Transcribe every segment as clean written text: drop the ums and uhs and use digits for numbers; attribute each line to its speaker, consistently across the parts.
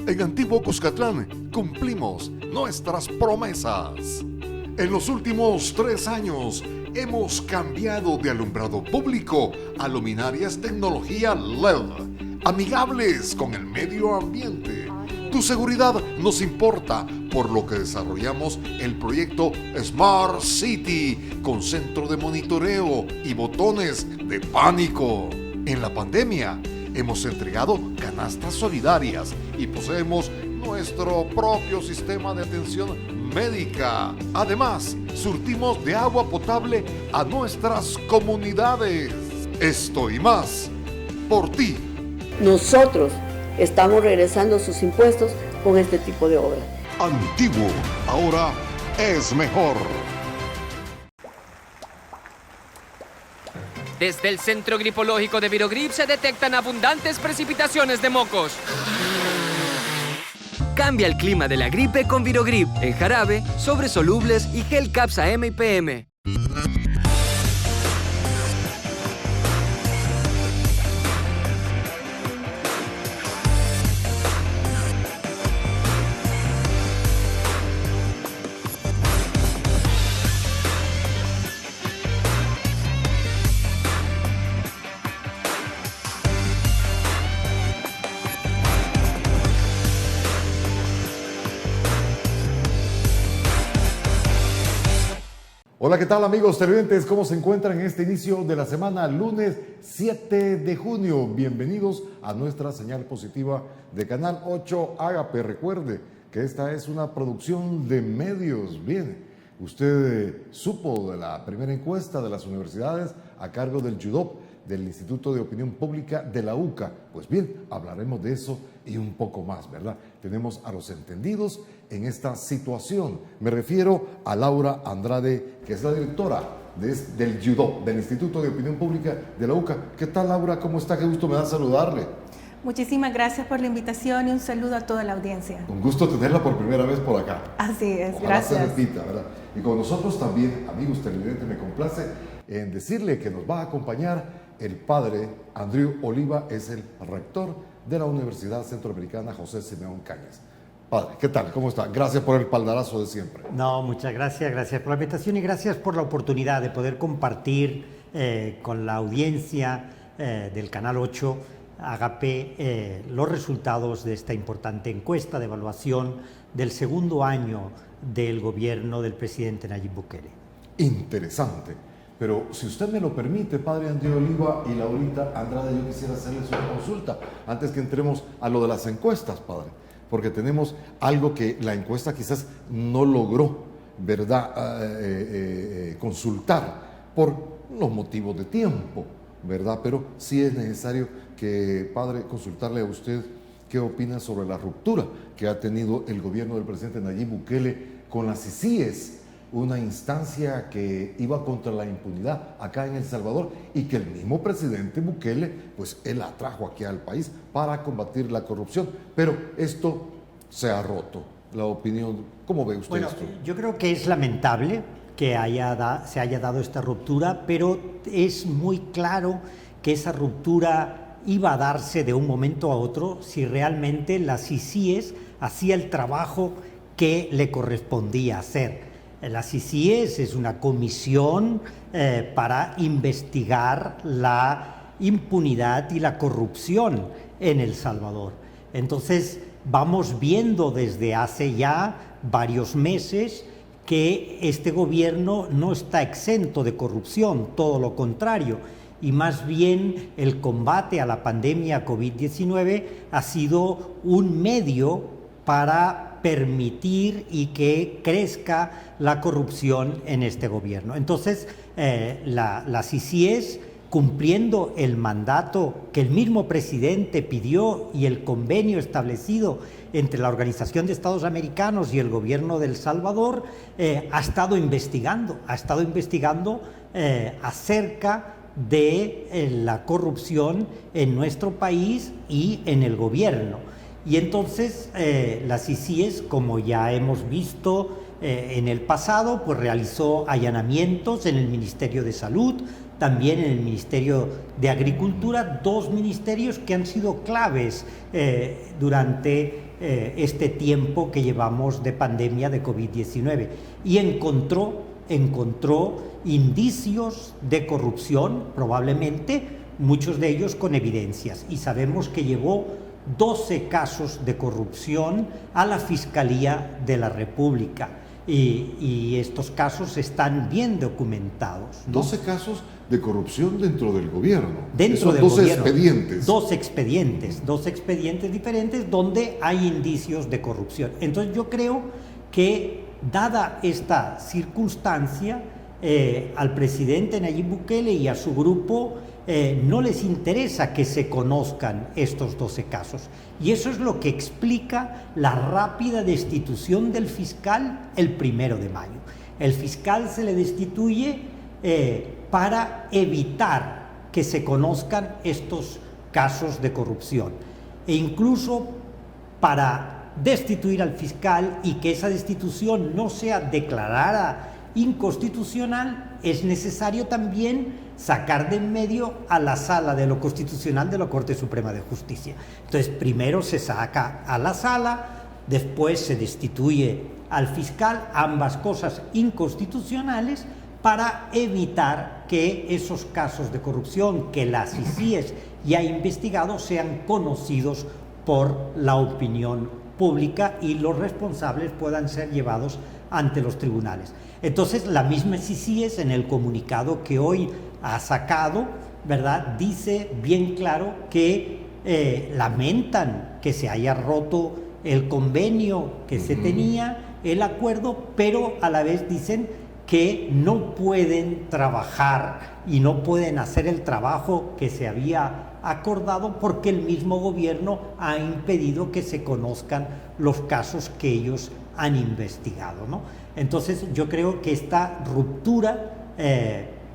Speaker 1: En Antiguo Cuscatlán cumplimos nuestras promesas. En los últimos 3 años hemos cambiado de alumbrado público a luminarias tecnología LED, amigables con el medio ambiente. Tu seguridad nos importa, por lo que desarrollamos el proyecto Smart City con centro de monitoreo y botones de pánico. En la pandemia hemos entregado canastas solidarias y poseemos nuestro propio sistema de atención médica. Además, surtimos de agua potable a nuestras comunidades. Esto y más, por ti.
Speaker 2: Nosotros estamos regresando sus impuestos con este tipo de obras.
Speaker 1: Antiguo, ahora es mejor.
Speaker 3: Desde el Centro Gripológico de Virogrip se detectan abundantes precipitaciones de mocos. Cambia el clima de la gripe con Virogrip, en jarabe, sobres solubles y gel Capsa M y PM.
Speaker 4: Hola, ¿qué tal amigos televidentes? ¿Cómo se encuentran en este inicio de la semana, lunes 7 de junio? Bienvenidos a nuestra señal positiva de Canal 8 Ágape. Recuerde que esta es una producción de medios. Bien, usted supo de la primera encuesta de las universidades a cargo del YUDOP, del Instituto de Opinión Pública de la UCA. Pues bien, hablaremos de eso y un poco más, ¿verdad? Tenemos a los entendidos en esta situación. Me refiero a Laura Andrade, que es la directora del YUDOP, del Instituto de Opinión Pública de la UCA. ¿Qué tal, Laura? ¿Cómo está? Qué gusto me da saludarle.
Speaker 5: Muchísimas gracias por la invitación y un saludo a toda la audiencia.
Speaker 4: Un gusto tenerla por primera vez por acá.
Speaker 5: Así es,
Speaker 4: Ojalá
Speaker 5: gracias.
Speaker 4: se repita, ¿verdad? Y con nosotros también, amigos televidentes, me complace en decirle que nos va a acompañar el padre Andrew Oliva, es el rector de la Universidad Centroamericana José Simeón Cañas. Padre, ¿qué tal? ¿Cómo está? Gracias por el espaldarazo de siempre.
Speaker 6: No, muchas gracias, gracias por la invitación y gracias por la oportunidad de poder compartir con la audiencia del Canal 8 Ágape los resultados de esta importante encuesta de evaluación del segundo año del gobierno del presidente Nayib Bukele.
Speaker 4: Interesante. Pero si usted me lo permite, padre Andrew Oliva y Laurita Andrade, yo quisiera hacerles una consulta antes que entremos a lo de las encuestas, padre, porque tenemos algo que la encuesta quizás no logró, ¿verdad?, consultar por los motivos de tiempo, ¿verdad? Pero sí es necesario que, padre, consultarle a usted qué opina sobre la ruptura que ha tenido el gobierno del presidente Nayib Bukele con las CICIES, una instancia que iba contra la impunidad acá en El Salvador y que el mismo presidente Bukele, pues él la trajo aquí al país para combatir la corrupción. Pero esto se ha roto. La opinión, ¿cómo ve usted esto?
Speaker 6: Yo creo que es lamentable que se haya dado esta ruptura, pero es muy claro que esa ruptura iba a darse de un momento a otro si realmente la CICIES hacía el trabajo que le correspondía hacer. La CICIES es una comisión para investigar la impunidad y la corrupción en El Salvador. Entonces, vamos viendo desde hace ya varios meses que este gobierno no está exento de corrupción, todo lo contrario, y más bien el combate a la pandemia COVID-19 ha sido un medio para permitir y que crezca la corrupción en este gobierno. Entonces, la CICIES, cumpliendo el mandato que el mismo presidente pidió y el convenio establecido entre la Organización de Estados Americanos y el gobierno de El Salvador, ha estado investigando acerca de la corrupción en nuestro país y en el gobierno. Y entonces la CICIES, como ya hemos visto en el pasado, pues realizó allanamientos en el Ministerio de Salud, también en el Ministerio de Agricultura, dos ministerios que han sido claves durante este tiempo que llevamos de pandemia de COVID-19 y encontró indicios de corrupción, probablemente muchos de ellos con evidencias, y sabemos que llevó 12 casos de corrupción a la Fiscalía de la República y estos casos están bien documentados, ¿no?
Speaker 4: 12 casos de corrupción dentro del gobierno.
Speaker 6: Dentro del
Speaker 4: 12
Speaker 6: gobierno,
Speaker 4: expedientes.
Speaker 6: Dos expedientes diferentes donde hay indicios de corrupción. Entonces yo creo que, dada esta circunstancia, al presidente Nayib Bukele y a su grupo no les interesa que se conozcan estos 12 casos. Y eso es lo que explica la rápida destitución del fiscal el 1 de mayo. El fiscal se le destituye para evitar que se conozcan estos casos de corrupción. E incluso para destituir al fiscal y que esa destitución no sea declarada inconstitucional, es necesario también sacar de en medio a la Sala de lo Constitucional de la Corte Suprema de Justicia. Entonces, primero se saca a la Sala, después se destituye al fiscal, ambas cosas inconstitucionales, para evitar que esos casos de corrupción que la CICIES ya ha investigado sean conocidos por la opinión pública y los responsables puedan ser llevados ante los tribunales. Entonces, la misma CICIES, en el comunicado que hoy ha sacado, ¿verdad?, dice bien claro que lamentan que se haya roto el convenio que se tenía, el acuerdo, pero a la vez dicen que no pueden trabajar y no pueden hacer el trabajo que se había acordado porque el mismo gobierno ha impedido que se conozcan los casos que ellos han investigado, ¿no? Entonces yo creo que esta ruptura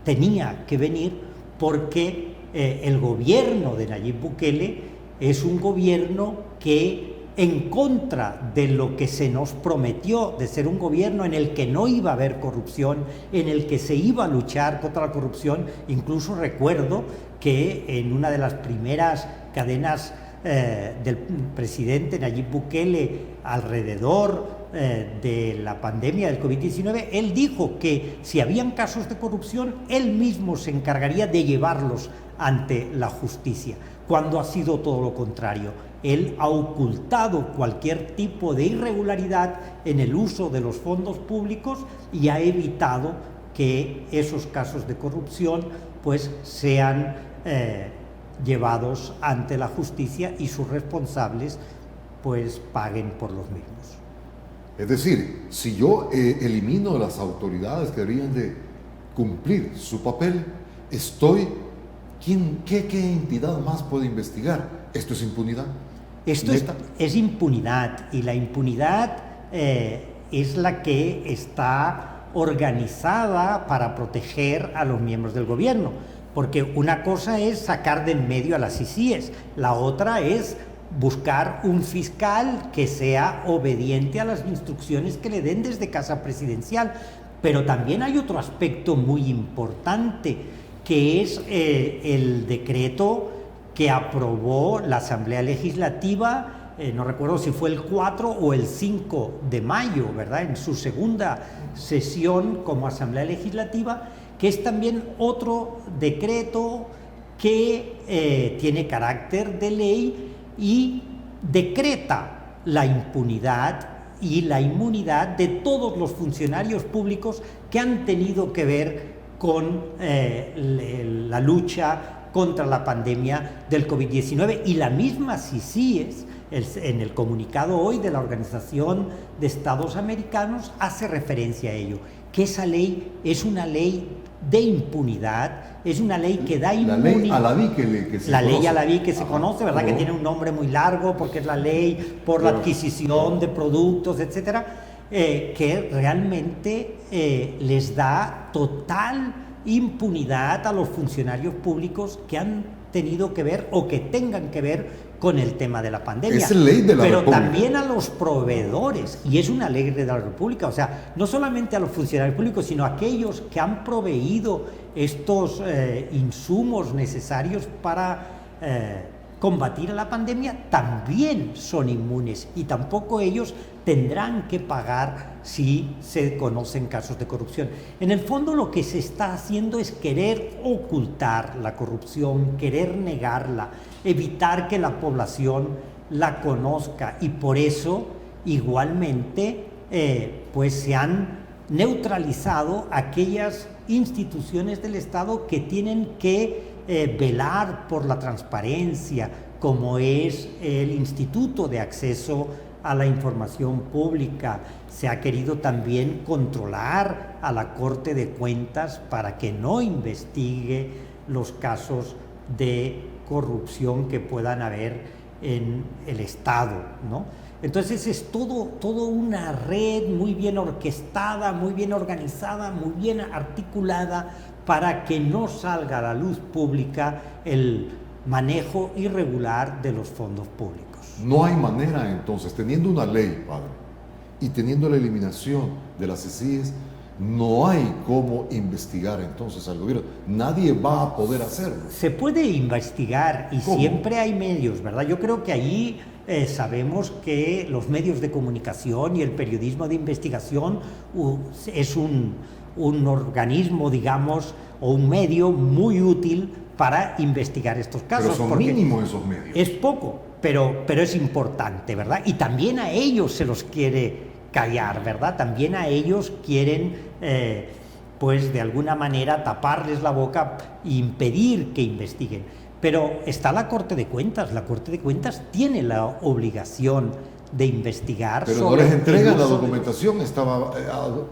Speaker 6: tenía que venir porque el gobierno de Nayib Bukele es un gobierno que, en contra de lo que se nos prometió de ser un gobierno en el que no iba a haber corrupción, en el que se iba a luchar contra la corrupción, incluso recuerdo que en una de las primeras cadenas del presidente Nayib Bukele alrededor de la pandemia del COVID-19, él dijo que si habían casos de corrupción, él mismo se encargaría de llevarlos ante la justicia, cuando ha sido todo lo contrario. Él ha ocultado cualquier tipo de irregularidad en el uso de los fondos públicos y ha evitado que esos casos de corrupción pues sean llevados ante la justicia y sus responsables pues paguen por los mismos.
Speaker 4: Es decir, si yo elimino a las autoridades que deberían de cumplir su papel, ¿qué entidad más puede investigar? ¿Esto es impunidad?
Speaker 6: Esto es impunidad, y la impunidad es la que está organizada para proteger a los miembros del gobierno, porque una cosa es sacar de en medio a las CICIES, la otra es buscar un fiscal que sea obediente a las instrucciones que le den desde Casa Presidencial. Pero también hay otro aspecto muy importante, que es el decreto que aprobó la Asamblea Legislativa, no recuerdo si fue el 4 o el 5 de mayo, ¿verdad?, en su segunda sesión como Asamblea Legislativa, que es también otro decreto que tiene carácter de ley y decreta la impunidad y la inmunidad de todos los funcionarios públicos que han tenido que ver con la lucha contra la pandemia del COVID-19. Y la misma CICIES, en el comunicado hoy de la Organización de Estados Americanos, hace referencia a ello, que esa ley es una ley de impunidad, es una ley que da inmunidad.
Speaker 4: La ley Alaví que se
Speaker 6: la
Speaker 4: conoce.
Speaker 6: Ley Alaví que se conoce, ¿verdad? Que tiene un nombre muy largo porque es la ley por la adquisición de productos, etcétera, que realmente les da total impunidad a los funcionarios públicos que han tenido que ver o que tengan que ver con el tema de la pandemia.
Speaker 4: Es ley de la
Speaker 6: Pero
Speaker 4: República.
Speaker 6: también a los proveedores, y es una ley de la República, o sea, no solamente a los funcionarios públicos, sino a aquellos que han proveído estos insumos necesarios para combatir a la pandemia, también son inmunes y tampoco ellos tendrán que pagar si se conocen casos de corrupción. En el fondo lo que se está haciendo es querer ocultar la corrupción, querer negarla, evitar que la población la conozca, y por eso igualmente pues se han neutralizado aquellas instituciones del Estado que tienen que velar por la transparencia, como es el Instituto de Acceso a la Información Pública. Se ha querido también controlar a la Corte de Cuentas para que no investigue los casos de corrupción que puedan haber en el Estado, ¿no? Entonces es todo una red muy bien orquestada, muy bien organizada, muy bien articulada para que no salga a la luz pública el manejo irregular de los fondos públicos.
Speaker 4: No hay manera, entonces, teniendo una ley, padre, y teniendo la eliminación de las CECIES, no hay cómo investigar entonces al gobierno. Nadie va a poder hacerlo.
Speaker 6: Se puede investigar y
Speaker 4: ¿cómo?
Speaker 6: Siempre hay medios, ¿verdad? Yo creo que allí sabemos que los medios de comunicación y el periodismo de investigación es un organismo, digamos, o un medio muy útil para investigar estos casos.
Speaker 4: Pero son mínimos esos medios.
Speaker 6: Es poco, pero es importante, ¿verdad? Y también a ellos se los quiere callar, ¿verdad? También a ellos quieren, pues de alguna manera, taparles la boca e impedir que investiguen. Pero está la Corte de Cuentas. La Corte de Cuentas tiene la obligación de investigar.
Speaker 4: Pero no les entregan la documentación, estaba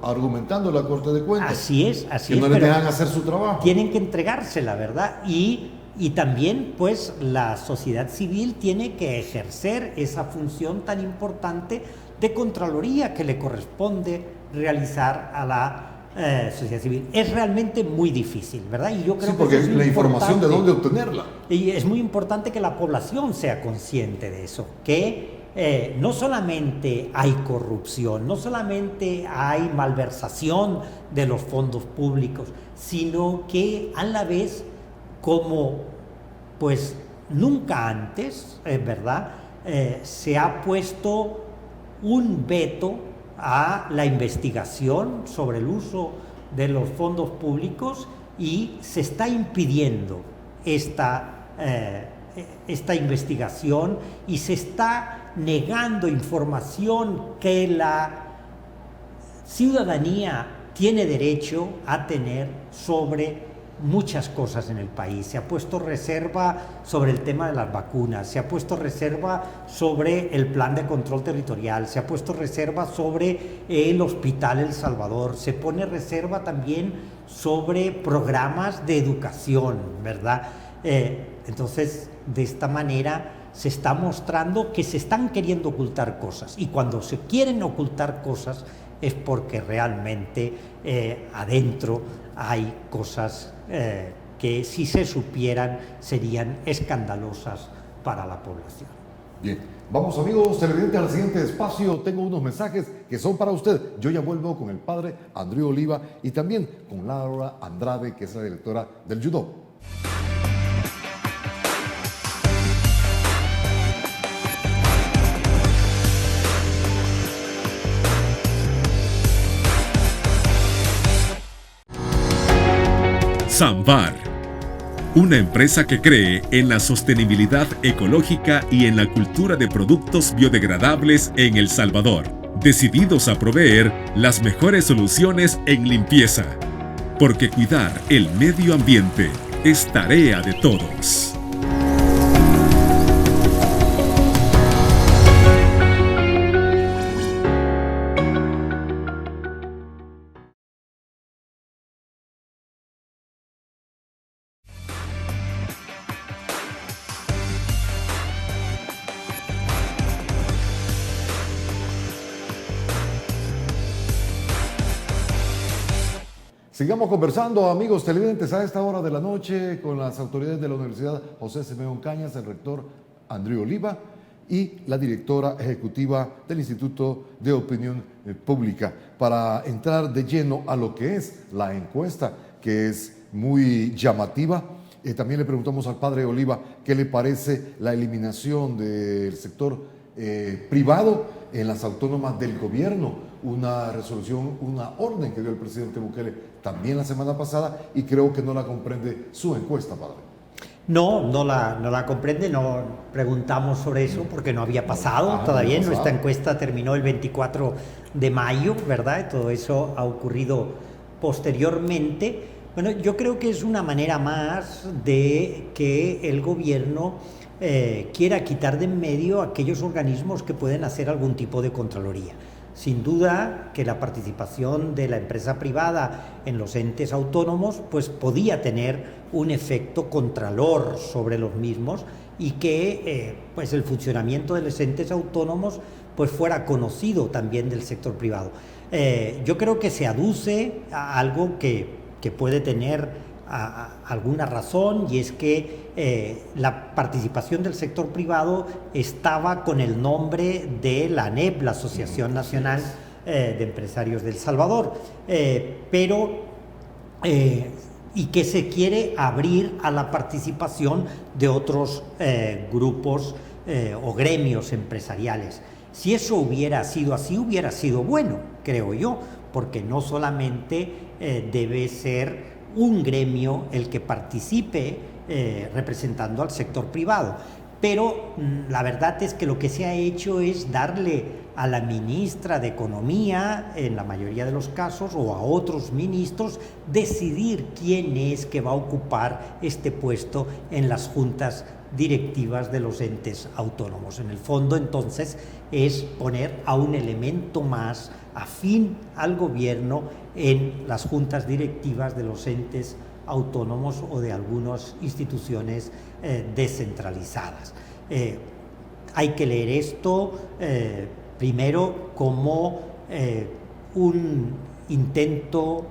Speaker 4: argumentando la Corte de Cuentas.
Speaker 6: Así es.
Speaker 4: Que no les dejan hacer su trabajo.
Speaker 6: Tienen que entregársela, ¿verdad? Y también, pues, la sociedad civil tiene que ejercer esa función tan importante de Contraloría que le corresponde realizar a la sociedad civil. Es realmente muy difícil, ¿verdad? Y yo creo
Speaker 4: sí, porque
Speaker 6: que
Speaker 4: la información de dónde obtenerla.
Speaker 6: Y es muy importante que la población sea consciente de eso, que no solamente hay corrupción, no solamente hay malversación de los fondos públicos, sino que a la vez, como pues nunca antes, ¿verdad? Se ha puesto un veto a la investigación sobre el uso de los fondos públicos y se está impidiendo esta investigación y se está negando información que la ciudadanía tiene derecho a tener sobre muchas cosas en el país. Se ha puesto reserva sobre el tema de las vacunas, se ha puesto reserva sobre el plan de control territorial, se ha puesto reserva sobre el Hospital El Salvador, se pone reserva también sobre programas de educación, ¿verdad? Entonces, de esta manera se está mostrando que se están queriendo ocultar cosas, y cuando se quieren ocultar cosas es porque realmente adentro hay cosas que, si se supieran, serían escandalosas para la población.
Speaker 4: Bien, vamos amigos televidentes al siguiente espacio. Tengo unos mensajes que son para usted. Yo ya vuelvo con el padre Andrew Oliva y también con Laura Andrade, que es la directora del Judo.
Speaker 7: Samvar, una empresa que cree en la sostenibilidad ecológica y en la cultura de productos biodegradables en El Salvador, decididos a proveer las mejores soluciones en limpieza, porque cuidar el medio ambiente es tarea de todos.
Speaker 4: Sigamos conversando, amigos televidentes, a esta hora de la noche con las autoridades de la Universidad José Simeón Cañas, el rector Andrew Oliva y la directora ejecutiva del Instituto de Opinión Pública, para entrar de lleno a lo que es la encuesta, que es muy llamativa. También le preguntamos al padre Oliva qué le parece la eliminación del sector privado en las autónomas del gobierno, una resolución, una orden que dio el presidente Bukele también la semana pasada, y creo que no la comprende su encuesta, padre.
Speaker 6: No la comprende, no preguntamos sobre eso porque no había pasado todavía. Nuestra encuesta terminó el 24 de mayo, ¿verdad? Y todo eso ha ocurrido posteriormente. Bueno, yo creo que es una manera más de que el gobierno quiera quitar de en medio aquellos organismos que pueden hacer algún tipo de contraloría. Sin duda que la participación de la empresa privada en los entes autónomos pues podía tener un efecto contralor sobre los mismos, y que pues el funcionamiento de los entes autónomos pues fuera conocido también del sector privado. Yo creo que se aduce a algo que puede tener alguna razón, y es que la participación del sector privado estaba con el nombre de la ANEP, la Asociación Nacional de Empresarios del Salvador, y que se quiere abrir a la participación de otros grupos o gremios empresariales. Si eso hubiera sido así, hubiera sido bueno, creo yo, porque no solamente debe ser un gremio el que participe representando al sector privado, pero la verdad es que lo que se ha hecho es darle a la ministra de Economía, en la mayoría de los casos, o a otros ministros, decidir quién es que va a ocupar este puesto en las juntas directivas de los entes autónomos. En el fondo, entonces, es poner a un elemento más afín al gobierno en las juntas directivas de los entes autónomos o de algunas instituciones descentralizadas. Hay que leer esto primero como un intento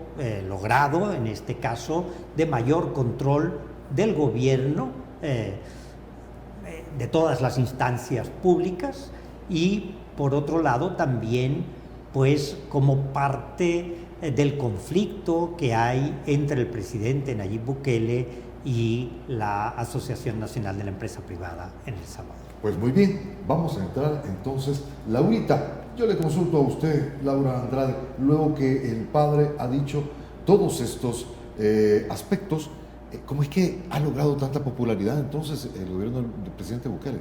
Speaker 6: logrado, en este caso, de mayor control del gobierno, de todas las instancias públicas, y por otro lado también pues como parte del conflicto que hay entre el presidente Nayib Bukele y la Asociación Nacional de la Empresa Privada en El Salvador.
Speaker 4: Pues muy bien, vamos a entrar entonces. Laurita, yo le consulto a usted, Laura Andrade, luego que el padre ha dicho todos estos aspectos, ¿cómo es que ha logrado tanta popularidad entonces el gobierno del presidente Bukele?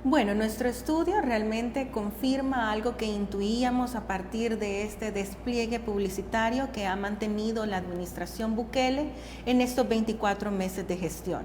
Speaker 5: Bueno, nuestro estudio realmente confirma algo que intuíamos a partir de este despliegue publicitario que ha mantenido la administración Bukele en estos 24 meses de gestión.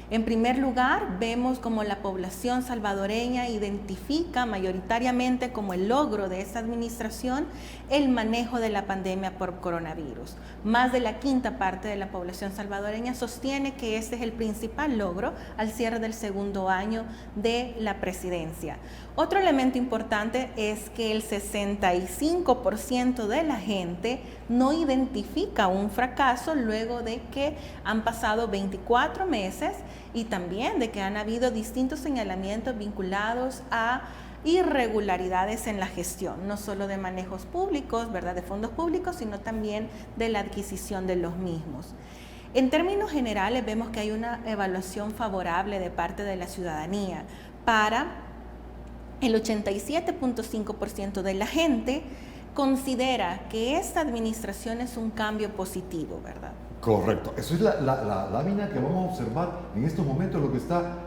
Speaker 5: En primer lugar, vemos como la población salvadoreña identifica mayoritariamente como el logro de esta administración el manejo de la pandemia por coronavirus. Más de la quinta parte de la población salvadoreña sostiene que este es el principal logro al cierre del segundo año de la presidencia. Otro elemento importante es que el 65% de la gente no identifica un fracaso luego de que han pasado 24 meses y también de que han habido distintos señalamientos vinculados a irregularidades en la gestión, no solo de manejos públicos, ¿verdad?, de fondos públicos, sino también de la adquisición de los mismos. En términos generales, vemos que hay una evaluación favorable de parte de la ciudadanía. Para el 87.5% de la gente considera que esta administración es un cambio positivo, ¿verdad?
Speaker 4: Correcto. Eso es la lámina que vamos a observar en estos momentos, lo que está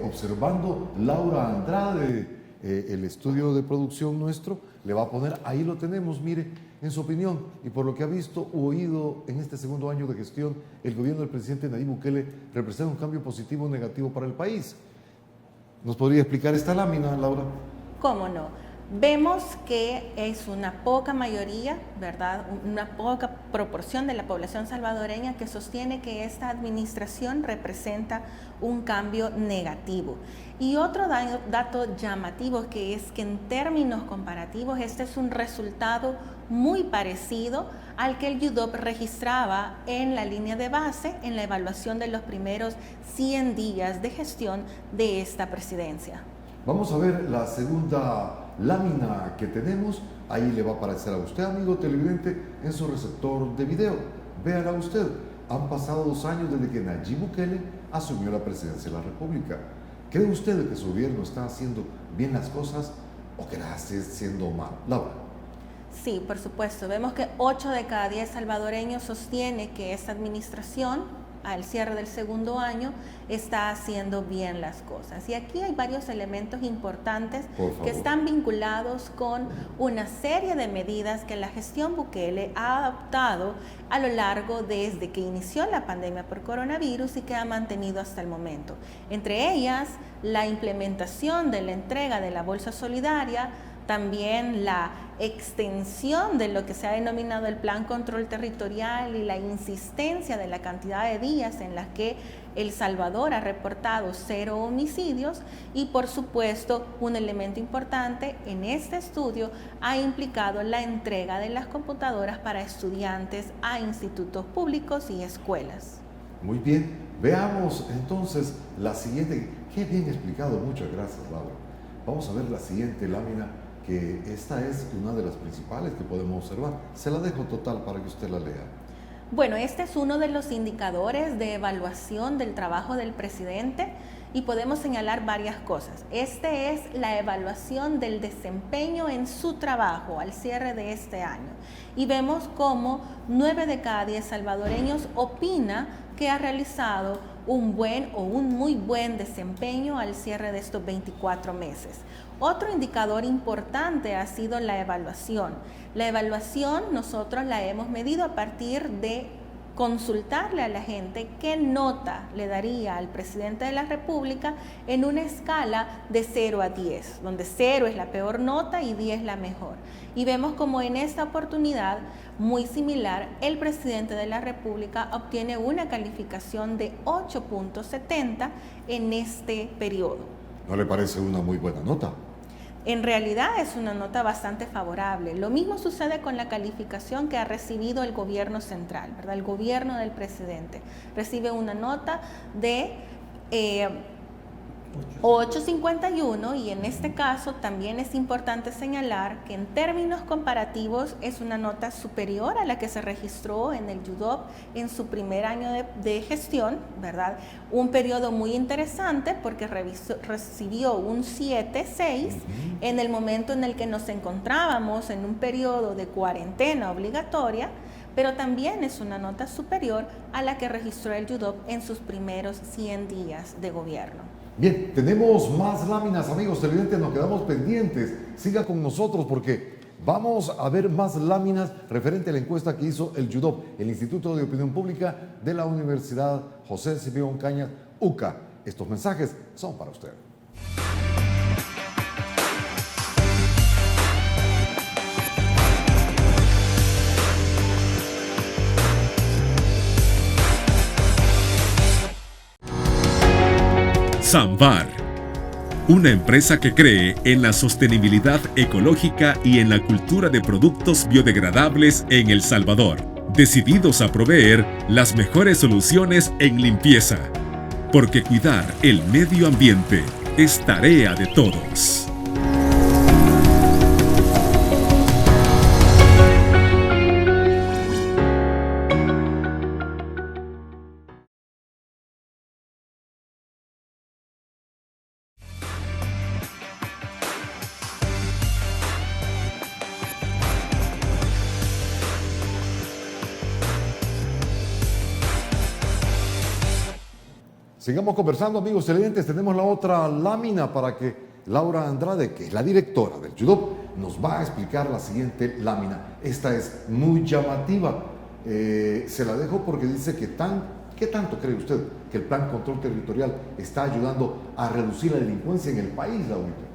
Speaker 4: observando Laura Andrade, el estudio de producción nuestro, le va a poner, ahí lo tenemos, mire, en su opinión, y por lo que ha visto o oído en este segundo año de gestión, el gobierno del presidente Nayib Bukele representa un cambio positivo o negativo para el país. ¿Nos podría explicar esta lámina, Laura?
Speaker 5: ¿Cómo no? Vemos que es una poca mayoría, ¿verdad?, una poca proporción de la población salvadoreña que sostiene que esta administración representa un cambio negativo. Y otro dato llamativo que es que en términos comparativos este es un resultado muy parecido al que el UDOP registraba en la línea de base en la evaluación de los primeros 100 días de gestión de esta presidencia.
Speaker 4: Vamos a ver la segunda lámina que tenemos. Ahí le va a aparecer a usted, amigo televidente, en su receptor de video. Véala usted. han pasado 2 años desde que Nayib Bukele asumió la presidencia de la República. ¿Cree usted que su gobierno está haciendo bien las cosas o que las está haciendo mal? Laura.
Speaker 5: Sí, por supuesto. Vemos que 8 de cada 10 salvadoreños sostiene que esta administración, al cierre del segundo año, está haciendo bien las cosas. Y aquí hay varios elementos importantes que están vinculados con una serie de medidas que la gestión Bukele ha adoptado a lo largo desde que inició la pandemia por coronavirus y que ha mantenido hasta el momento. Entre ellas, la implementación de la entrega de la bolsa solidaria, también la extensión de lo que se ha denominado el Plan Control Territorial y la insistencia de la cantidad de días en las que El Salvador ha reportado 0 homicidios y, por supuesto, un elemento importante en este estudio ha implicado la entrega de las computadoras para estudiantes a institutos públicos y escuelas.
Speaker 4: Muy bien, veamos entonces la siguiente. Qué bien explicado, muchas gracias, Laura. Vamos a ver la siguiente lámina, que esta es una de las principales que podemos observar. Se la dejo total para que usted la lea.
Speaker 5: Bueno, este es uno de los indicadores de evaluación del trabajo del presidente y podemos señalar varias cosas. Este es la evaluación del desempeño en su trabajo al cierre de este año. Y vemos cómo 9 de cada 10 salvadoreños opina que ha realizado un buen o un muy buen desempeño al cierre de estos 24 meses. Otro indicador importante ha sido la evaluación. La evaluación nosotros la hemos medido a partir de consultarle a la gente qué nota le daría al presidente de la República en una escala de 0 a 10, donde 0 es la peor nota y 10 la mejor. Y vemos como en esta oportunidad, muy similar, el presidente de la República obtiene una calificación de 8.70 en este periodo.
Speaker 4: ¿No le parece una muy buena nota?
Speaker 5: En realidad es una nota bastante favorable. Lo mismo sucede con la calificación que ha recibido el gobierno central, ¿verdad? El gobierno del presidente recibe una nota de 8.51 y en este caso también es importante señalar que en términos comparativos es una nota superior a la que se registró en el YUDOP en su primer año de gestión, ¿verdad? Un periodo muy interesante porque recibió un 7.6 en el momento en el que nos encontrábamos en un periodo de cuarentena obligatoria, pero también es una nota superior a la que registró el YUDOP en sus primeros 100 días de gobierno.
Speaker 4: Bien, tenemos más láminas, amigos televidentes, nos quedamos pendientes. Siga con nosotros porque vamos a ver más láminas referente a la encuesta que hizo el YUDOP, el Instituto de Opinión Pública de la Universidad José Simeón Cañas, UCA. Estos mensajes son para usted.
Speaker 7: Samvar, una empresa que cree en la sostenibilidad ecológica y en la cultura de productos biodegradables en El Salvador, decididos a proveer las mejores soluciones en limpieza, porque cuidar el medio ambiente es tarea de todos.
Speaker 4: Sigamos conversando, amigos televidentes. Tenemos la otra lámina para que Laura Andrade, que es la directora del YUDOP, nos va a explicar la siguiente lámina. Esta es muy llamativa. Se la dejo porque dice que ¿qué tanto cree usted que el Plan Control Territorial está ayudando a reducir la delincuencia en el país, Laurita?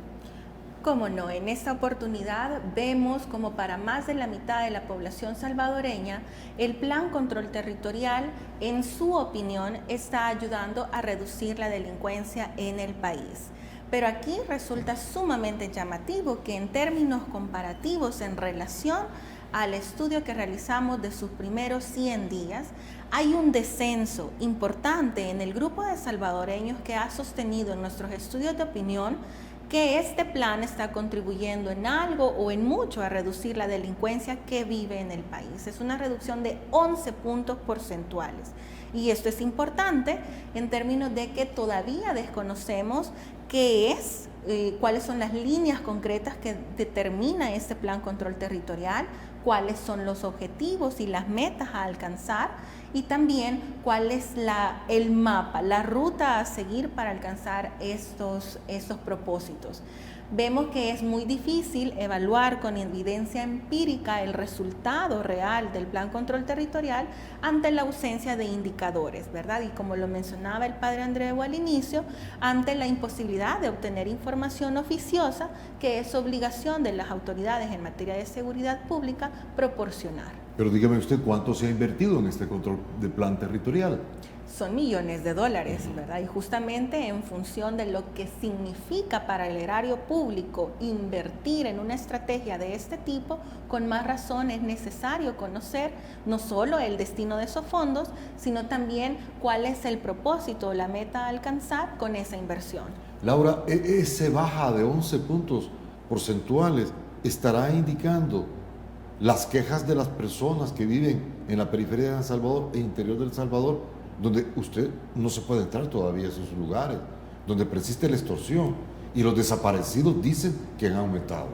Speaker 5: Cómo no, en esta oportunidad vemos como para más de la mitad de la población salvadoreña, el Plan Control Territorial, en su opinión, está ayudando a reducir la delincuencia en el país. Pero aquí resulta sumamente llamativo que en términos comparativos en relación al estudio que realizamos de sus primeros 100 días, hay un descenso importante en el grupo de salvadoreños que ha sostenido en nuestros estudios de opinión que este plan está contribuyendo en algo o en mucho a reducir la delincuencia que vive en el país. Es una reducción de 11 puntos porcentuales. Y esto es importante en términos de que todavía desconocemos qué es, cuáles son las líneas concretas que determina este plan control territorial, cuáles son los objetivos y las metas a alcanzar y también cuál es el mapa, la ruta a seguir para alcanzar estos propósitos. Vemos que es muy difícil evaluar con evidencia empírica el resultado real del plan control territorial ante la ausencia de indicadores, ¿verdad? Y como lo mencionaba el padre Andreu al inicio, ante la imposibilidad de obtener información oficiosa, que es obligación de las autoridades en materia de seguridad pública proporcionar.
Speaker 4: Pero dígame usted, ¿cuánto se ha invertido en este control de plan territorial?
Speaker 5: Son millones de dólares, ¿verdad? Y justamente en función de lo que significa para el erario público invertir en una estrategia de este tipo, con más razón es necesario conocer no solo el destino de esos fondos, sino también cuál es el propósito o la meta a alcanzar con esa inversión.
Speaker 4: Laura, ese baja de 11 puntos porcentuales estará indicando las quejas de las personas que viven en la periferia de El Salvador e interior del Salvador, donde usted no se puede entrar todavía a esos lugares, donde persiste la extorsión y los desaparecidos dicen que han aumentado.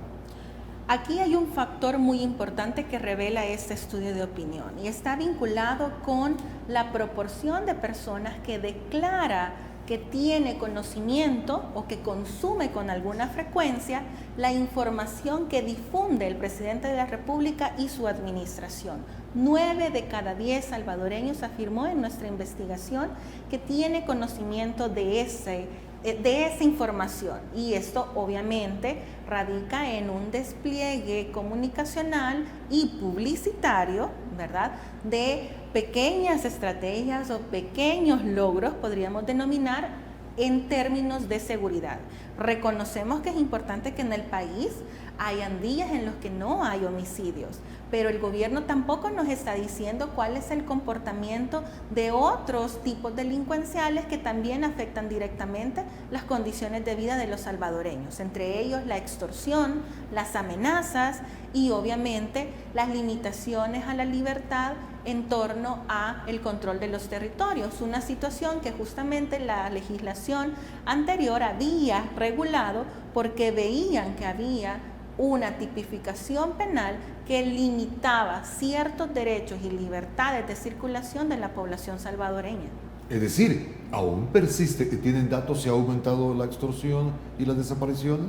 Speaker 5: Aquí hay un factor muy importante que revela este estudio de opinión y está vinculado con la proporción de personas que declara que tiene conocimiento o que consume con alguna frecuencia la información que difunde el presidente de la República y su administración. 9 de cada 10 salvadoreños afirmó en nuestra investigación que tiene conocimiento de esa información, y esto obviamente radica en un despliegue comunicacional y publicitario, ¿verdad?, de pequeñas estrategias o pequeños logros, podríamos denominar, en términos de seguridad. Reconocemos que es importante que en el país hayan días en los que no hay homicidios, pero el gobierno tampoco nos está diciendo cuál es el comportamiento de otros tipos delincuenciales que también afectan directamente las condiciones de vida de los salvadoreños, entre ellos la extorsión, las amenazas y obviamente las limitaciones a la libertad en torno a el control de los territorios, una situación que justamente la legislación anterior había regulado porque veían que había una tipificación penal que limitaba ciertos derechos y libertades de circulación de la población salvadoreña.
Speaker 4: Es decir, ¿aún persiste que tienen datos si ha aumentado la extorsión y las desapariciones?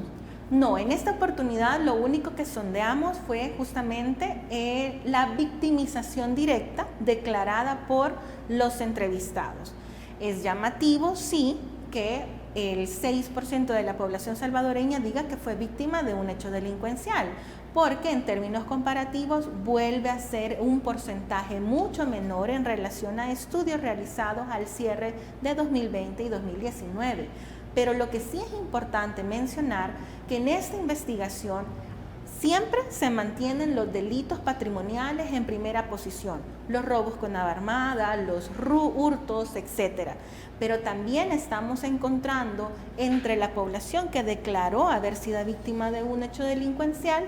Speaker 5: No, en esta oportunidad lo único que sondeamos fue justamente la victimización directa declarada por los entrevistados. Es llamativo, sí, que el 6% de la población salvadoreña diga que fue víctima de un hecho delincuencial, porque en términos comparativos vuelve a ser un porcentaje mucho menor en relación a estudios realizados al cierre de 2020 y 2019. Pero lo que sí es importante mencionar que en esta investigación siempre se mantienen los delitos patrimoniales en primera posición, los robos con arma armada, los hurtos, etcétera. Pero también estamos encontrando entre la población que declaró haber sido víctima de un hecho delincuencial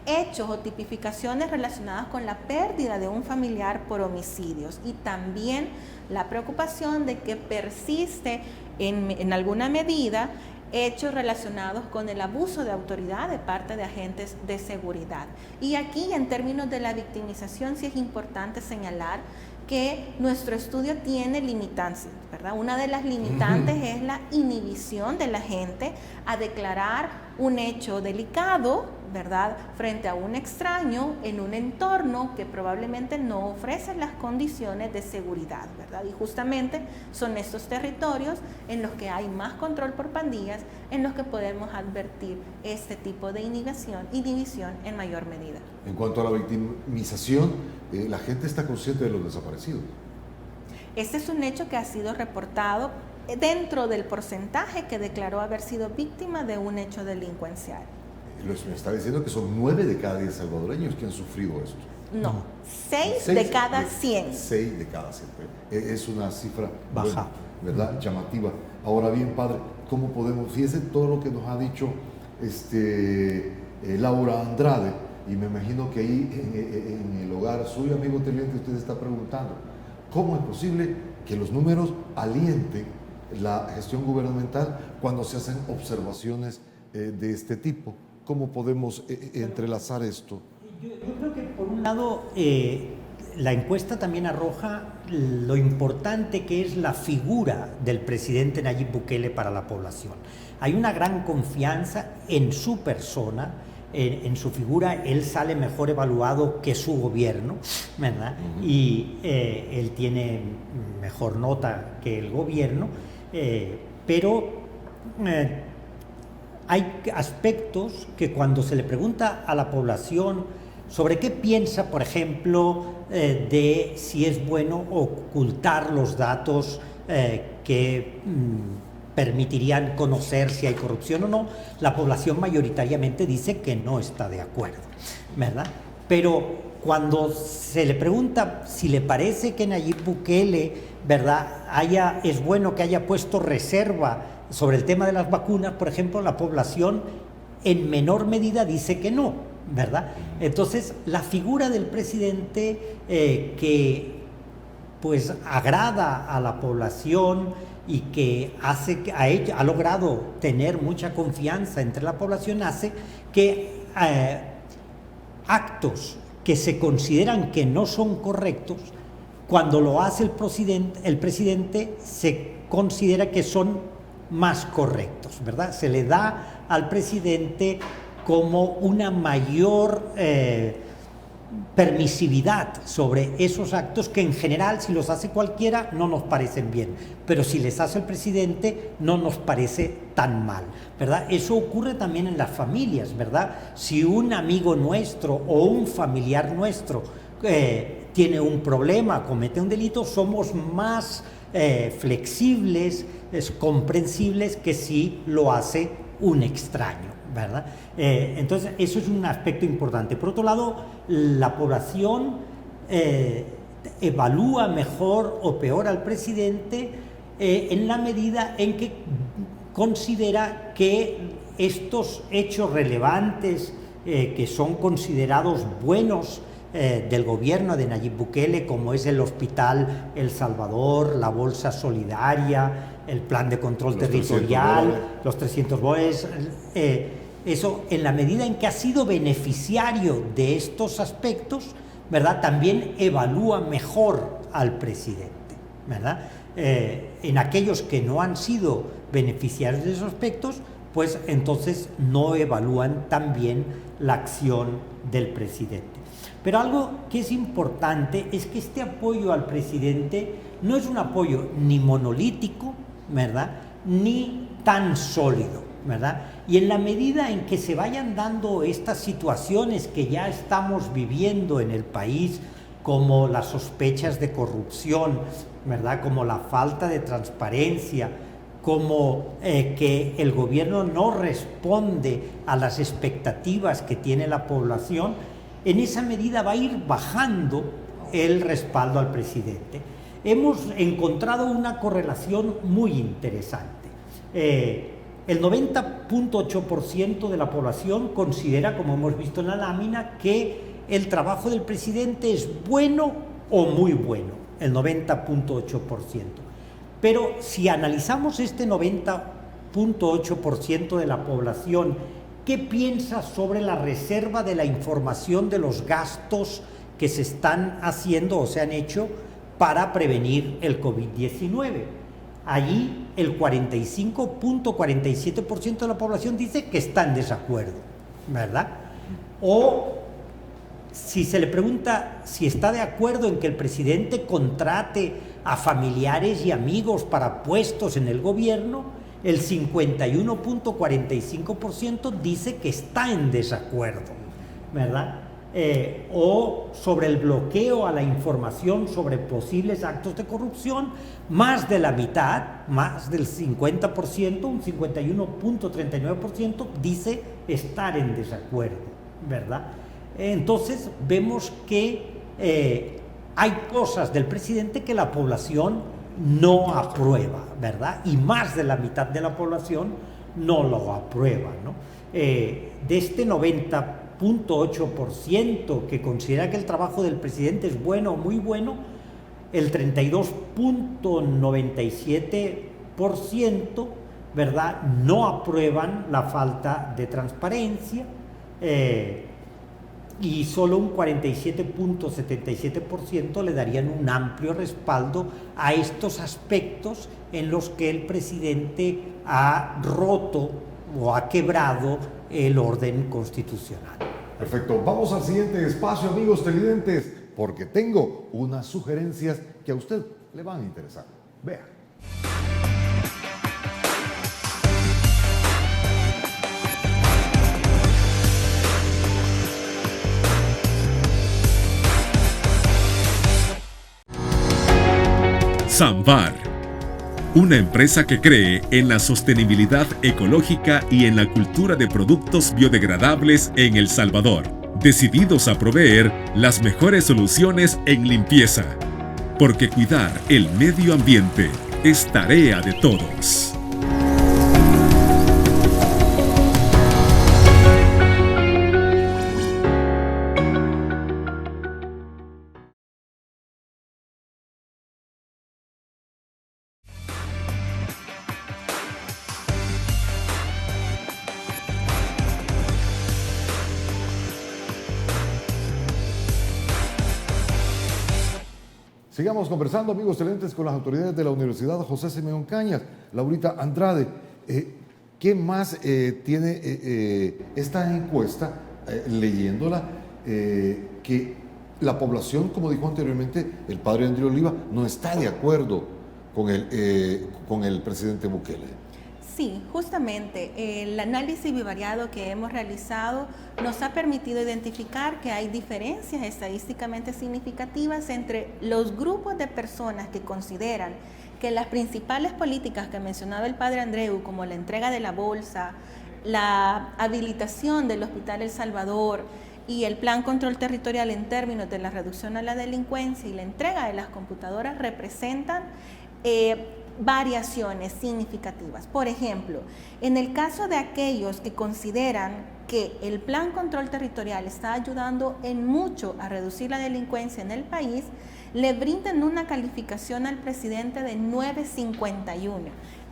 Speaker 5: hechos o tipificaciones relacionadas con la pérdida de un familiar por homicidios y también la preocupación de que persiste en alguna medida hechos relacionados con el abuso de autoridad de parte de agentes de seguridad. Y aquí, en términos de la victimización, sí es importante señalar que nuestro estudio tiene limitantes, ¿verdad? Una de las limitantes es la inhibición de la gente a declarar un hecho delicado, ¿verdad?, frente a un extraño en un entorno que probablemente no ofrece las condiciones de seguridad, ¿verdad? Y justamente son estos territorios en los que hay más control por pandillas, en los que podemos advertir este tipo de inhibición en mayor medida.
Speaker 4: En cuanto a la victimización, la gente está consciente de los desaparecidos.
Speaker 5: Este es un hecho que ha sido reportado dentro del porcentaje que declaró haber sido víctima de un hecho delincuencial.
Speaker 4: Me está diciendo que son 9 de cada 10 salvadoreños que han sufrido esto.
Speaker 5: No, 6 de cada 100.
Speaker 4: 6 de cada 100. Es una cifra
Speaker 6: baja,
Speaker 4: ¿verdad?, llamativa. Ahora bien, padre, ¿Cómo podemos? Fíjese todo lo que nos ha dicho Laura Andrade, y me imagino que ahí en el hogar suyo, amigo televidente, usted está preguntando, ¿cómo es posible que los números alienten la gestión gubernamental cuando se hacen observaciones de este tipo? ¿Cómo podemos entrelazar esto?
Speaker 6: Yo creo que por un lado la encuesta también arroja lo importante que es la figura del presidente Nayib Bukele para la población. Hay una gran confianza en su persona, en su figura. Él sale mejor evaluado que su gobierno, ¿verdad? Y él tiene mejor nota que el gobierno, pero hay aspectos que cuando se le pregunta a la población sobre qué piensa, por ejemplo, de si es bueno ocultar los datos que permitirían conocer si hay corrupción o no, la población mayoritariamente dice que no está de acuerdo, ¿verdad? Pero cuando se le pregunta si le parece que Nayib Bukele, ¿verdad?, es bueno que haya puesto reserva sobre el tema de las vacunas, por ejemplo, la población en menor medida dice que no, ¿verdad? Entonces, la figura del presidente que pues agrada a la población y que ha logrado tener mucha confianza entre la población, hace que actos que se consideran que no son correctos, cuando lo hace el presidente se considera que son más correctos, ¿verdad? Se le da al presidente como una mayor permisividad sobre esos actos que en general, si los hace cualquiera, no nos parecen bien, pero si les hace el presidente no nos parece tan mal, ¿verdad? Eso ocurre también en las familias, ¿verdad? Si un amigo nuestro o un familiar nuestro tiene un problema, comete un delito, somos más flexibles, comprensibles que si lo hace un extraño, ¿verdad? Entonces, eso es un aspecto importante. Por otro lado, la población evalúa mejor o peor al presidente en la medida en que considera que estos hechos relevantes que son considerados buenos del gobierno de Nayib Bukele, como es el Hospital El Salvador, la Bolsa Solidaria, el Plan de Control Territorial, los 300 boes, eso, en la medida en que ha sido beneficiario de estos aspectos, ¿verdad?, también evalúa mejor al presidente, ¿verdad? En aquellos que no han sido beneficiarios de esos aspectos, pues entonces no evalúan tan bien la acción del presidente. Pero algo que es importante es que este apoyo al presidente no es un apoyo ni monolítico, ¿verdad?, ni tan sólido, ¿verdad? Y en la medida en que se vayan dando estas situaciones que ya estamos viviendo en el país, como las sospechas de corrupción, ¿verdad?, como la falta de transparencia, como que el gobierno no responde a las expectativas que tiene la población, en esa medida va a ir bajando el respaldo al presidente. Hemos encontrado una correlación muy interesante. El 90.8% de la población considera, como hemos visto en la lámina, que el trabajo del presidente es bueno o muy bueno, el 90.8%. Pero si analizamos este 90.8% de la población, ¿qué piensa sobre la reserva de la información de los gastos que se están haciendo o se han hecho para prevenir el COVID-19? Allí el 45.47% de la población dice que está en desacuerdo, ¿verdad? O si se le pregunta si está de acuerdo en que el presidente contrate a familiares y amigos para puestos en el gobierno, el 51.45% dice que está en desacuerdo, ¿verdad? O sobre el bloqueo a la información sobre posibles actos de corrupción, más de la mitad, más del 50%, un 51.39% dice estar en desacuerdo, ¿verdad? Entonces vemos que hay cosas del presidente que la población no aprueba, ¿verdad? Y más de la mitad de la población no lo aprueba, ¿no? De este 90.8% que considera que el trabajo del presidente es bueno o muy bueno, el 32.97%, ¿verdad?, no aprueban la falta de transparencia, y solo un 47.77% le darían un amplio respaldo a estos aspectos en los que el presidente ha roto o ha quebrado el orden constitucional.
Speaker 4: Perfecto, vamos al siguiente espacio, amigos televidentes, porque tengo unas sugerencias que a usted le van a interesar. Vea.
Speaker 7: Samvar, una empresa que cree en la sostenibilidad ecológica y en la cultura de productos biodegradables en El Salvador, decididos a proveer las mejores soluciones en limpieza, porque cuidar el medio ambiente es tarea de todos.
Speaker 4: Sigamos conversando, amigos televidentes, con las autoridades de la Universidad José Simeón Cañas. Laurita Andrade, ¿qué más tiene esta encuesta, leyéndola, que la población, como dijo anteriormente el padre Andreu Oliva, no está de acuerdo con el presidente Bukele?
Speaker 5: Sí, justamente el análisis bivariado que hemos realizado nos ha permitido identificar que hay diferencias estadísticamente significativas entre los grupos de personas que consideran que las principales políticas que mencionaba el padre Andreu, como la entrega de la bolsa, la habilitación del Hospital El Salvador y el Plan Control Territorial en términos de la reducción a la delincuencia y la entrega de las computadoras, representan variaciones significativas. Por ejemplo, en el caso de aquellos que consideran que el Plan Control Territorial está ayudando en mucho a reducir la delincuencia en el país, le brindan una calificación al presidente de 9.51.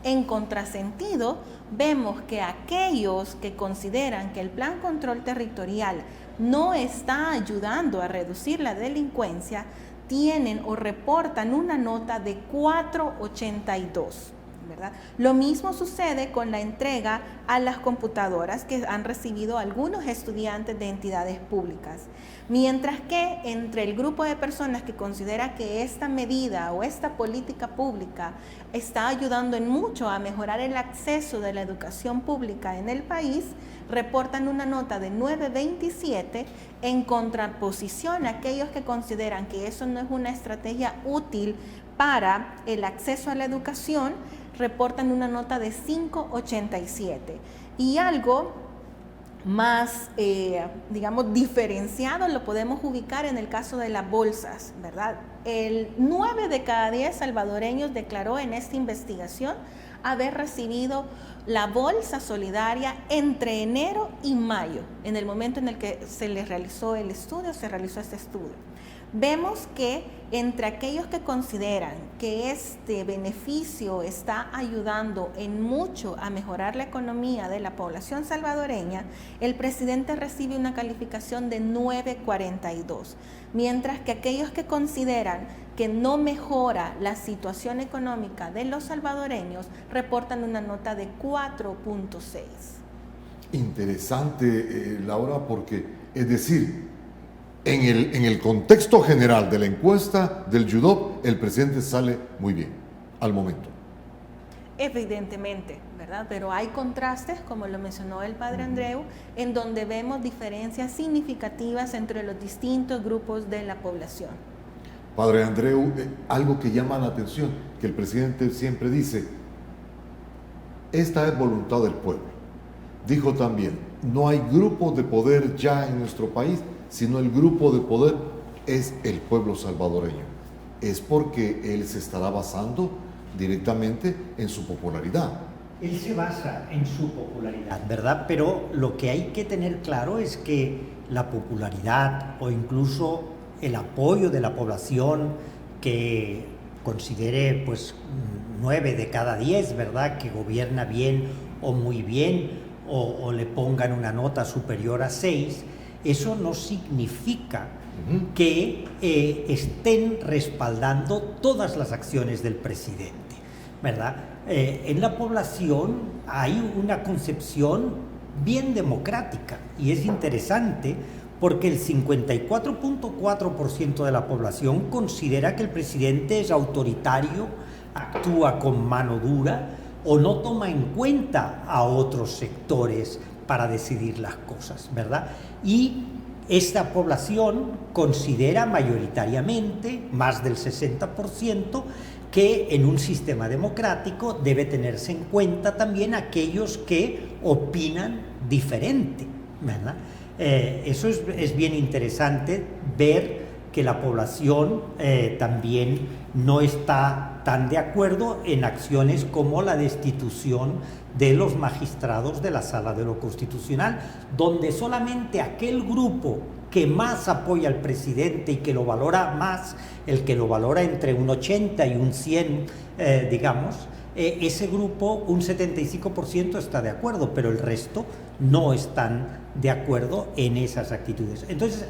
Speaker 5: En contrasentido, vemos que aquellos que consideran que el Plan Control Territorial no está ayudando a reducir la delincuencia, tienen o reportan una nota de 4.82, ¿verdad? Lo mismo sucede con la entrega a las computadoras que han recibido algunos estudiantes de entidades públicas. Mientras que entre el grupo de personas que considera que esta medida o esta política pública está ayudando en mucho a mejorar el acceso de la educación pública en el país, reportan una nota de 9.27, en contraposición a aquellos que consideran que eso no es una estrategia útil para el acceso a la educación, reportan una nota de 5.87. Y algo más, digamos, diferenciado lo podemos ubicar en el caso de las bolsas, ¿verdad? El 9 de cada 10 salvadoreños declaró en esta investigación haber recibido la bolsa solidaria entre enero y mayo, en el momento en el que se les realizó el estudio, se realizó este estudio. Vemos que entre aquellos que consideran que este beneficio está ayudando en mucho a mejorar la economía de la población salvadoreña, el presidente recibe una calificación de 9.42, mientras que aquellos que consideran que no mejora la situación económica de los salvadoreños reportan una nota de 4.6.
Speaker 4: Interesante, Laura, porque, es decir, en el contexto general de la encuesta del YUDOP, el presidente sale muy bien, al momento.
Speaker 5: Evidentemente, ¿verdad? Pero hay contrastes, como lo mencionó el padre Andreu, en donde vemos diferencias significativas entre los distintos grupos de la población.
Speaker 4: Padre Andreu, algo que llama la atención, que el presidente siempre dice, esta es voluntad del pueblo. Dijo también, no hay grupo de poder ya en nuestro país, sino el grupo de poder es el pueblo salvadoreño. es porque él se estará basando directamente en su popularidad.
Speaker 6: Él se basa en su popularidad, ¿verdad? Pero lo que hay que tener claro es que la popularidad o incluso el apoyo de la población que considere pues 9 de cada 10, ¿verdad?, que gobierna bien o muy bien o le pongan una nota superior a 6, eso no significa que estén respaldando todas las acciones del presidente, ¿verdad? En la población hay una concepción bien democrática y es interesante porque el 54.4% de la población considera que el presidente es autoritario, actúa con mano dura o no toma en cuenta a otros sectores para decidir las cosas, ¿verdad? Y esta población considera mayoritariamente, más del 60%, que en un sistema democrático debe tenerse en cuenta también aquellos que opinan diferente, ¿verdad? Eso es bien interesante ver que la población también no está tan de acuerdo en acciones como la destitución de los magistrados de la Sala de lo Constitucional, donde solamente aquel grupo que más apoya al presidente y que lo valora más, el que lo valora entre un 80 y un 100, digamos, ese grupo, un 75% está de acuerdo, pero el resto no están de acuerdo en esas actitudes. Entonces,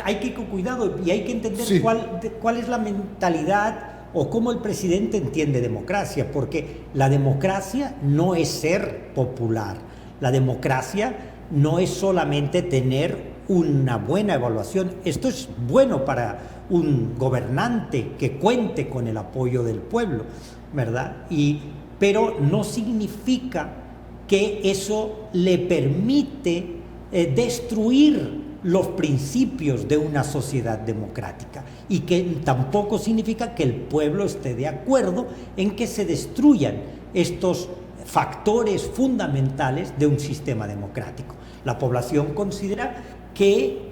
Speaker 6: hay que ir con cuidado y hay que entender cuál es la mentalidad o cómo el presidente entiende democracia, porque la democracia no es ser popular, la democracia no es solamente tener una buena evaluación. Esto es bueno para un gobernante que cuente con el apoyo del pueblo, ¿verdad? Pero no significa que eso le permite destruir los principios de una sociedad democrática y que tampoco significa que el pueblo esté de acuerdo en que se destruyan estos factores fundamentales de un sistema democrático. La población considera que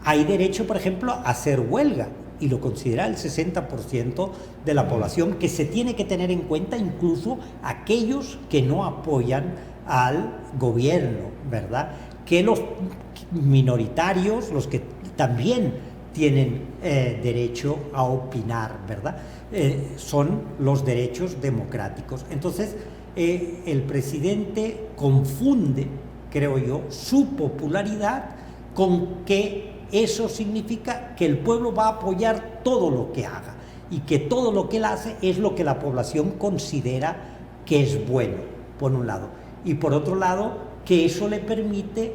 Speaker 6: hay derecho, por ejemplo, a hacer huelga, y lo considera el 60% de la población, que se tiene que tener en cuenta incluso aquellos que no apoyan al gobierno, ¿verdad? Que los minoritarios, los que también tienen derecho a opinar, ¿verdad? Son los derechos democráticos. Entonces, el presidente confunde, creo yo, su popularidad con que eso significa que el pueblo va a apoyar todo lo que haga y que todo lo que él hace es lo que la población considera que es bueno, por un lado. Y por otro lado, que eso le permite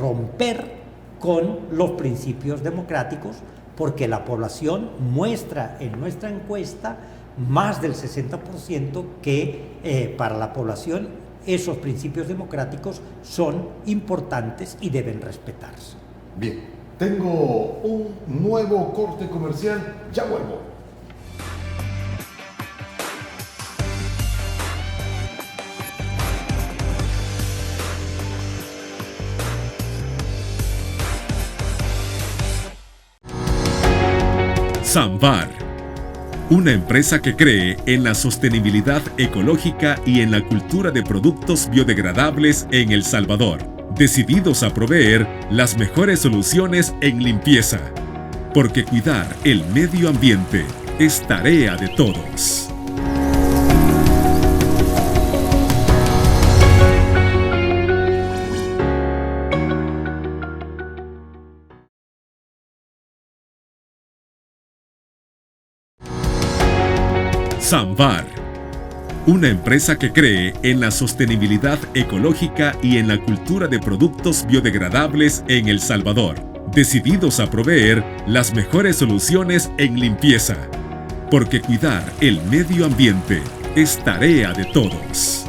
Speaker 6: romper con los principios democráticos, porque la población muestra en nuestra encuesta, más del 60%, que para la población esos principios democráticos son importantes y deben respetarse.
Speaker 4: Bien, tengo un nuevo corte comercial, ya vuelvo.
Speaker 7: Samvar, una empresa que cree en la sostenibilidad ecológica y en la cultura de productos biodegradables en El Salvador, decididos a proveer las mejores soluciones en limpieza, porque cuidar el medio ambiente es tarea de todos. Samvar, una empresa que cree en la sostenibilidad ecológica y en la cultura de productos biodegradables en El Salvador, decididos a proveer las mejores soluciones en limpieza, porque cuidar el medio ambiente es tarea de todos.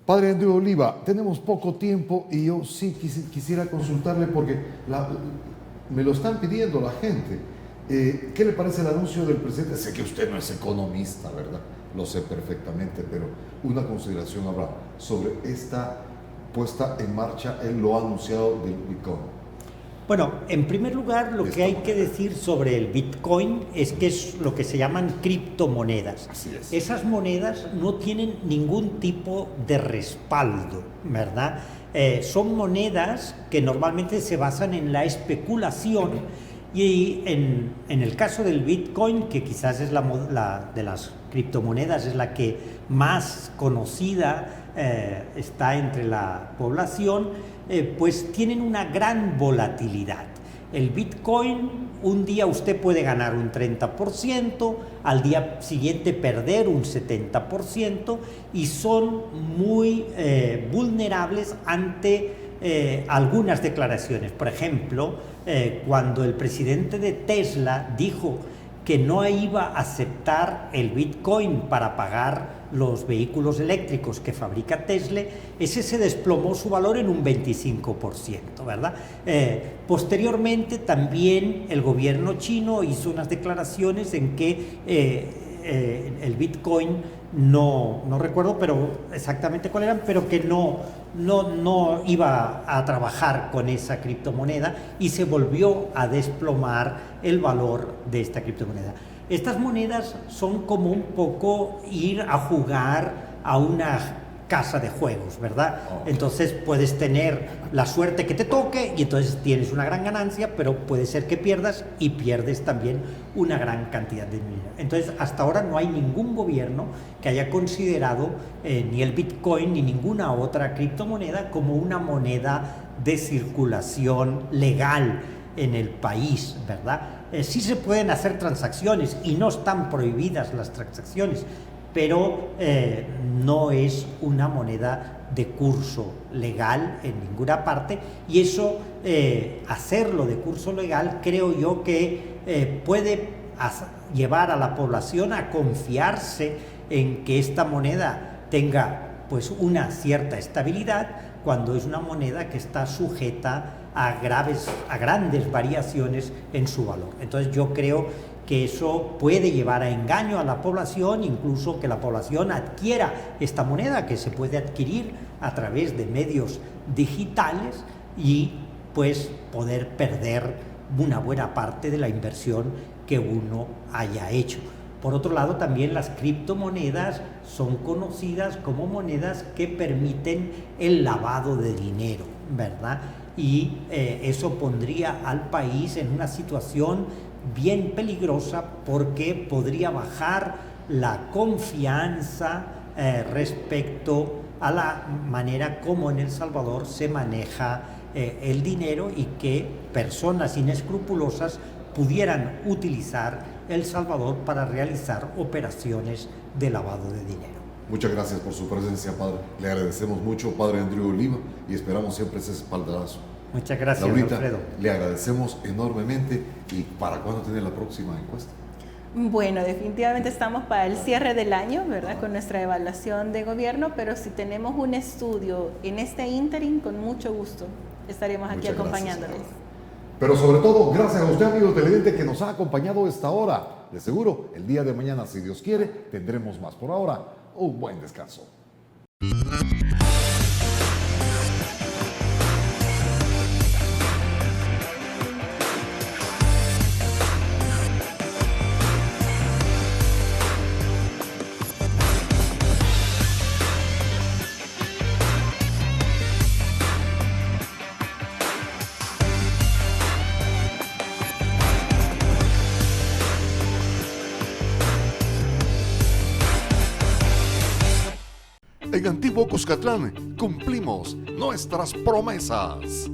Speaker 4: Padre Andrew Oliva, tenemos poco tiempo y yo sí quisiera consultarle porque me lo están pidiendo la gente. ¿Qué le parece el anuncio del presidente? Sé que usted no es economista, ¿verdad? Lo sé perfectamente, pero una consideración habrá sobre esta puesta en marcha, él lo ha anunciado del Bitcoin.
Speaker 6: Bueno, en primer lugar, lo que hay que decir sobre el Bitcoin es que es lo que se llaman criptomonedas.
Speaker 4: Así es.
Speaker 6: Esas monedas no tienen ningún tipo de respaldo, ¿verdad? Son monedas que normalmente se basan en la especulación y en el caso del Bitcoin, que quizás es la de las criptomonedas, es la que más conocida está entre la población, pues tienen una gran volatilidad. El Bitcoin, un día usted puede ganar un 30%, al día siguiente perder un 70% y son muy vulnerables ante algunas declaraciones. Por ejemplo, cuando el presidente de Tesla dijo que no iba a aceptar el Bitcoin para pagar los vehículos eléctricos que fabrica Tesla, ese se desplomó su valor en un 25%, ¿verdad? Posteriormente también el gobierno chino hizo unas declaraciones en que el Bitcoin, no recuerdo pero exactamente cuál eran, pero que no iba a trabajar con esa criptomoneda y se volvió a desplomar el valor de esta criptomoneda. Estas monedas son como un poco ir a jugar a una casa de juegos, ¿verdad? Entonces puedes tener la suerte que te toque y entonces tienes una gran ganancia, pero puede ser que pierdas y pierdes también una gran cantidad de dinero. Entonces hasta ahora no hay ningún gobierno que haya considerado ni el Bitcoin ni ninguna otra criptomoneda como una moneda de circulación legal en el país, ¿verdad? Sí se pueden hacer transacciones y no están prohibidas las transacciones, pero no es una moneda de curso legal en ninguna parte, y eso, hacerlo de curso legal, creo yo que puede llevar a la población a confiarse en que esta moneda tenga pues una cierta estabilidad, cuando es una moneda que está sujeta a grandes variaciones en su valor. Entonces yo creo que eso puede llevar a engaño a la población, incluso que la población adquiera esta moneda, que se puede adquirir a través de medios digitales y pues poder perder una buena parte de la inversión que uno haya hecho. Por otro lado, también las criptomonedas son conocidas como monedas que permiten el lavado de dinero, ¿verdad? Y eso pondría al país en una situación bien peligrosa, porque podría bajar la confianza respecto a la manera como en El Salvador se maneja el dinero, y que personas inescrupulosas pudieran utilizar El Salvador para realizar operaciones de lavado de dinero.
Speaker 4: Muchas gracias por su presencia, padre. Le agradecemos mucho, padre Andrew Oliva, y esperamos siempre ese espaldarazo.
Speaker 6: Muchas gracias,
Speaker 4: Laurita,
Speaker 6: Alfredo.
Speaker 4: le agradecemos enormemente. ¿Y para cuándo tiene la próxima encuesta?
Speaker 5: Bueno, definitivamente estamos para el cierre del año, ¿verdad? Con nuestra evaluación de gobierno, pero si tenemos un estudio en este ínterin, con mucho gusto estaremos aquí acompañándoles.
Speaker 4: Pero sobre todo, gracias a usted, amigo televidente, que nos ha acompañado esta hora. De seguro, el día de mañana, si Dios quiere, tendremos más. Por ahora, un buen descanso.
Speaker 1: En Antiguo Cuscatlán cumplimos nuestras promesas.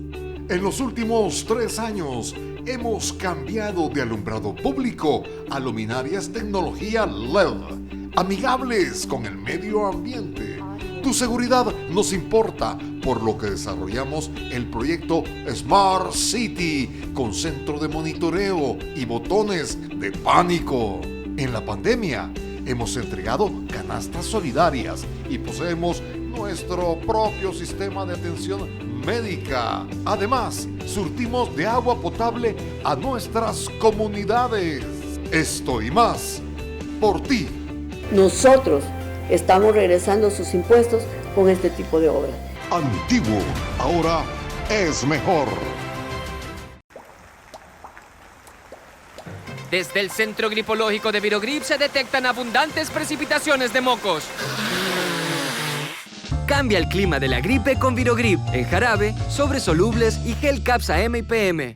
Speaker 1: En los últimos 3 años hemos cambiado de alumbrado público a luminarias tecnología LED, amigables con el medio ambiente. Tu seguridad nos importa, por lo que desarrollamos el proyecto Smart City con centro de monitoreo y botones de pánico. En la pandemia, Hemos entregado canastas solidarias y poseemos nuestro propio sistema de atención médica. Además, surtimos de agua potable a nuestras comunidades. Esto y más, por ti.
Speaker 2: Nosotros estamos regresando sus impuestos con este tipo de obras.
Speaker 1: Antiguo, ahora es mejor.
Speaker 3: Desde el Centro Gripológico de Virogrip se detectan abundantes precipitaciones de mocos. Cambia el clima de la gripe con Virogrip, en jarabe, sobres solubles y gel Capsa M y PM.